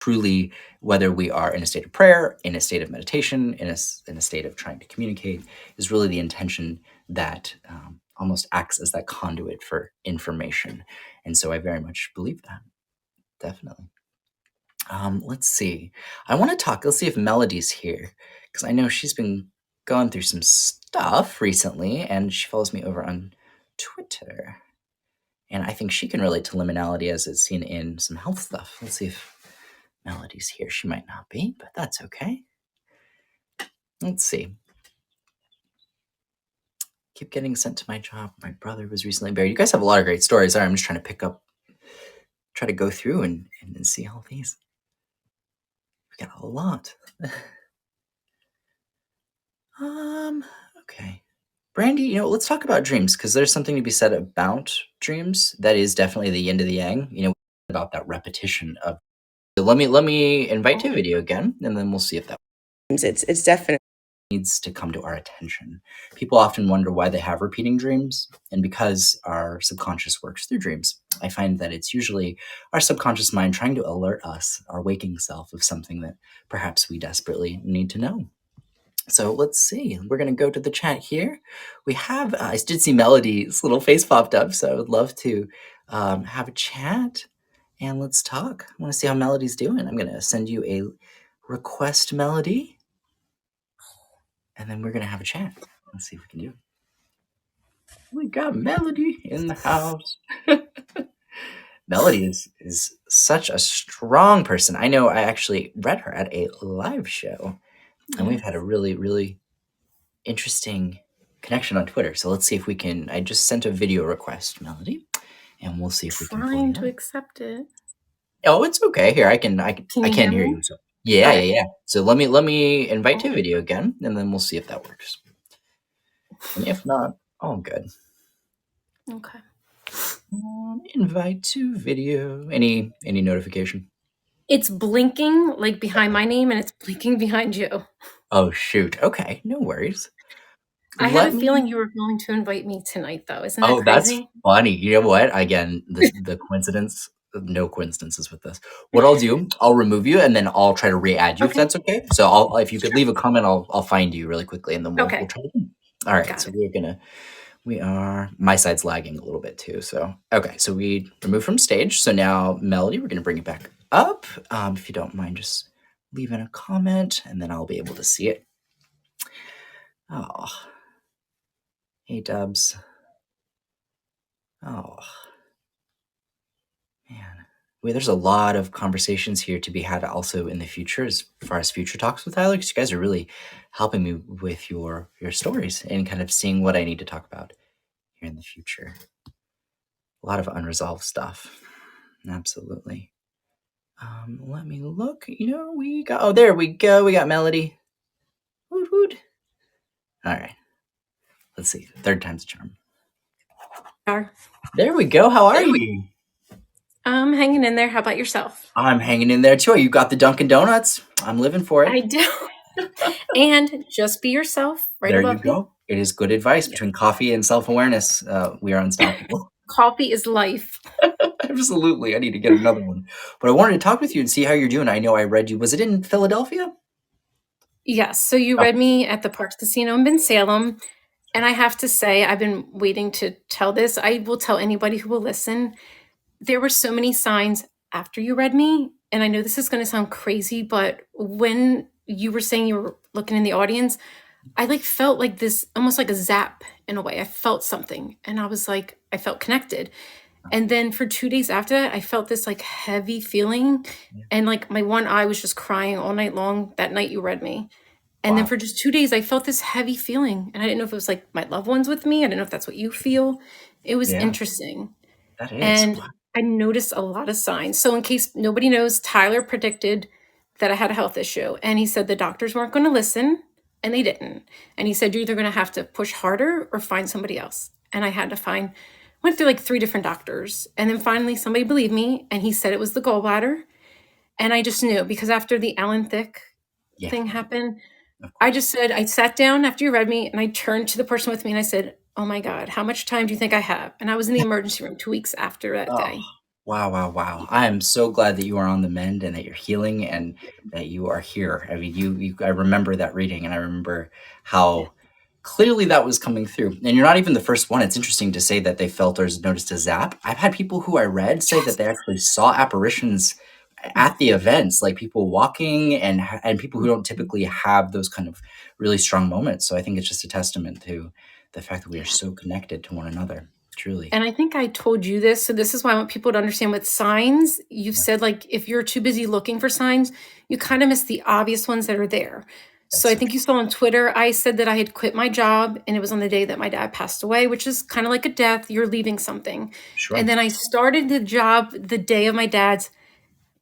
truly, whether we are in a state of prayer, in a state of meditation, in a state of trying to communicate, is really the intention that almost acts as that conduit for information. And so I very much believe that, definitely. Let's see. I want to talk. Let's see if Melody's here because I know she's been going through some stuff recently, and she follows me over on Twitter. And I think she can relate to liminality as it's seen in some health stuff. Let's see if Melody's here. She might not be, but that's okay. Let's see. Keep getting sent to my job. My brother was recently buried. You guys have a lot of great stories. Sorry, I'm just trying to try to go through and see all these. We got a lot. Okay. Brandy, let's talk about dreams because there's something to be said about dreams. That is definitely the yin to the yang, about that repetition of. So let me invite to video again, and then we'll see if that It's definitely needs to come to our attention. People often wonder why they have repeating dreams, and because our subconscious works through dreams, I find that it's usually our subconscious mind trying to alert us, our waking self, of something that perhaps we desperately need to know. So let's see. We're going to go to the chat here. We have, I did see Melody's little face popped up, so I would love to have a chat and let's talk. I want to see how Melody's doing. I'm going to send you a request, Melody, and then we're going to have a chat. Let's see if we can do it. We got Melody in the house. Melody is such a strong person. I know I actually read her at a live show, and we've had a really, really interesting connection on Twitter. So let's see if we can. I just sent a video request, Melody, and we'll see if we can. Trying to accept it. Oh, it's okay. Here, I can hear you. So yeah. So let me invite to video again, and then we'll see if that works. And if not, all good. Okay. Invite to video. Any notification? It's blinking like behind my name, and it's blinking behind you. Oh shoot. Okay, no worries. I had a feeling you were going to invite me tonight, though. Isn't that crazy? That's funny. You know what? Again, the coincidence. No coincidences with this. What I'll do, I'll remove you, and then I'll try to re-add you if that's okay. So if you could leave a comment, I'll find you really quickly, and then we'll try again. All right. Got so my side's lagging a little bit too. So okay. So we removed from stage. So now Melody, we're gonna bring it back up. If you don't mind, just leaving a comment, and then I'll be able to see it. Oh. Hey, Dubs. Oh, man. There's a lot of conversations here to be had also in the future as far as future talks with Tyler, because you guys are really helping me with your stories and kind of seeing what I need to talk about here in the future. A lot of unresolved stuff. Absolutely. Let me look. There we go. We got Melody. Woot woot. All right. Let's see. Third time's a charm. There we go. How are you? I'm hanging in there. How about yourself? I'm hanging in there too. You got the Dunkin' Donuts. I'm living for it. I do. And just be yourself. Right there above you go. It is good advice. Between coffee and self-awareness, we are unstoppable. Coffee is life. Absolutely. I need to get another one. But I wanted to talk with you and see how you're doing. I know I read you. Was it in Philadelphia? Yes. So you read me at the Parks Casino in Salem. And I have to say, I've been waiting to tell this. I will tell anybody who will listen. There were so many signs after you read me. And I know this is going to sound crazy, but when you were saying you were looking in the audience, I felt like this, almost like a zap in a way. I felt something. And I felt connected. And then for 2 days after that, I felt this heavy feeling. And my one eye was just crying all night long that night you read me. And then for just 2 days, I felt this heavy feeling. And I didn't know if it was my loved ones with me. I didn't know if that's what you feel. It was interesting. That is. And I noticed a lot of signs. So in case nobody knows, Tyler predicted that I had a health issue. And he said the doctors weren't going to listen. And they didn't. And he said, you're either going to have to push harder or find somebody else. And I had to went through 3 different doctors. And then finally somebody believed me. And he said it was the gallbladder. And I just knew, because after the Alan Thicke thing happened, I just said, I sat down after you read me and I turned to the person with me and I said, oh my God, how much time do you think I have? And I was in the emergency room 2 weeks after that day. Wow, wow, wow. I am so glad that you are on the mend and that you're healing and that you are here. I mean, I remember that reading and I remember Yeah. how clearly that was coming through. And you're not even the first one. It's interesting to say that they felt or noticed a zap. I've had people who I read say that Yes. they actually saw apparitions at the Mhm, events, like people walking and people who don't mhm. typically have those kind of really strong moments. So I think it's just a testament to the fact that we are Yeah. so connected to one another, truly. And I think I told you this, so this is why I want people to understand with signs, you've Yeah, said, like, if you're too busy looking for signs, you kinda miss the obvious ones that are there. So that's I so think true. you saw on Twitter, I said that I had quit my job, and it was on the day that my dad passed away, which is kinda like a death, you're leaving something. And Sure. then I started the job the day of my dad's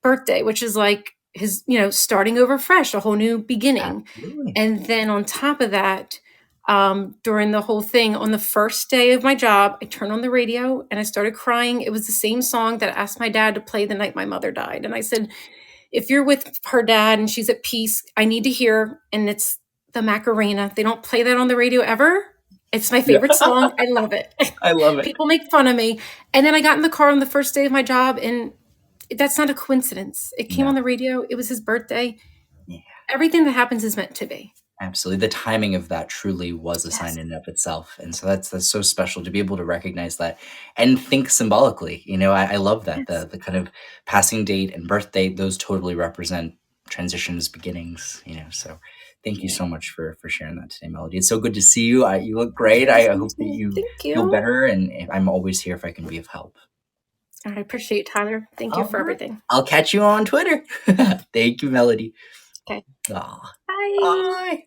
birthday, which is like his, starting over fresh, a whole new beginning. Absolutely. And then on top of that, during the whole thing, on the first day of my job, I turned on the radio and I started crying. It was the same song that I asked my dad to play the night my mother died. And I said, if you're with her dad and she's at peace, I need to hear. And it's the Macarena. They don't play that on the radio ever. It's my Yeah. favorite song. I love it. I love it. People make fun of me. And then I got in the car on the first day of my job, and that's not a coincidence. It came No. on the radio. It was his birthday. Yeah, Everything that happens is meant to be. absolutely. The timing of that truly was a sign Yes. in and of itself. And so that's so special to be able to recognize that and think symbolically. I love that. Yes. The kind of passing date and birth date, those totally represent transitions, beginnings. So thank you Yeah. so much for sharing that today, Melody. It's so good to see you. You look great. Nice I to meet hope that you. you Thank feel you. better and I'm always here if I can be of help. I appreciate it, Tyler. Thank you All for right. everything. I'll catch you on Twitter. Thank you, Melody. Okay. Aw. Bye. Bye.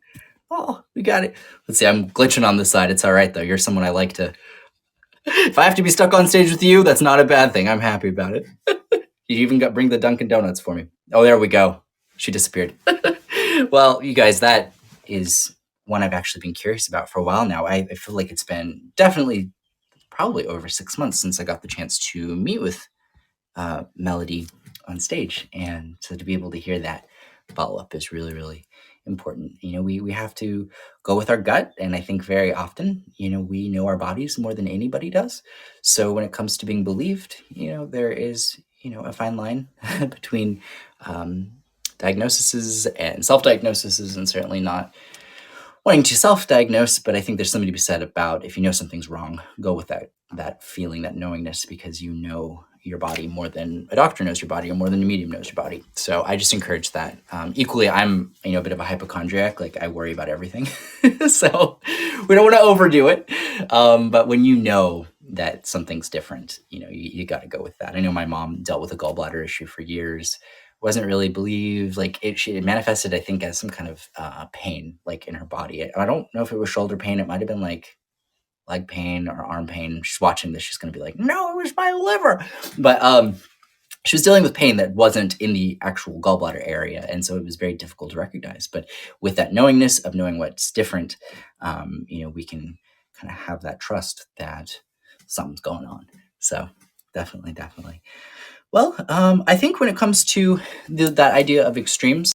Oh, we got it. Let's see. I'm glitching on this side. It's all right though. You're someone I like to. If I have to be stuck on stage with you, that's not a bad thing. I'm happy about it. You even got bring the Dunkin' Donuts for me. Oh, there we go. She disappeared. Well, you guys, that is one I've actually been curious about for a while now. I feel like it's been definitely probably over 6 months since I got the chance to meet with Melody on stage, and so to be able to hear that follow up is really, really important. We have to go with our gut, and I think very often, we know our bodies more than anybody does. So when it comes to being believed, there is a fine line between um, diagnoses and self diagnoses, and certainly not wanting to self-diagnose, but I think there's something to be said about if you know something's wrong, go with that feeling, that knowingness, because you know your body more than a doctor knows your body, or more than a medium knows your body. So I just encourage that. Equally, I'm a bit of a hypochondriac. Like I worry about everything, so we don't want to overdo it. But when you know that something's different, you got to go with that. I know my mom dealt with a gallbladder issue for years, wasn't really believed. Like it manifested, I think, as some kind of pain, like in her body. I don't know if it was shoulder pain. It might have been like leg pain or arm pain. She's watching this. She's going to be like, "No, it was my liver." But she was dealing with pain that wasn't in the actual gallbladder area, and so it was very difficult to recognize. But with that knowingness of knowing what's different, we can kind of have that trust that something's going on. So definitely, definitely. Well, I think when it comes to that idea of extremes,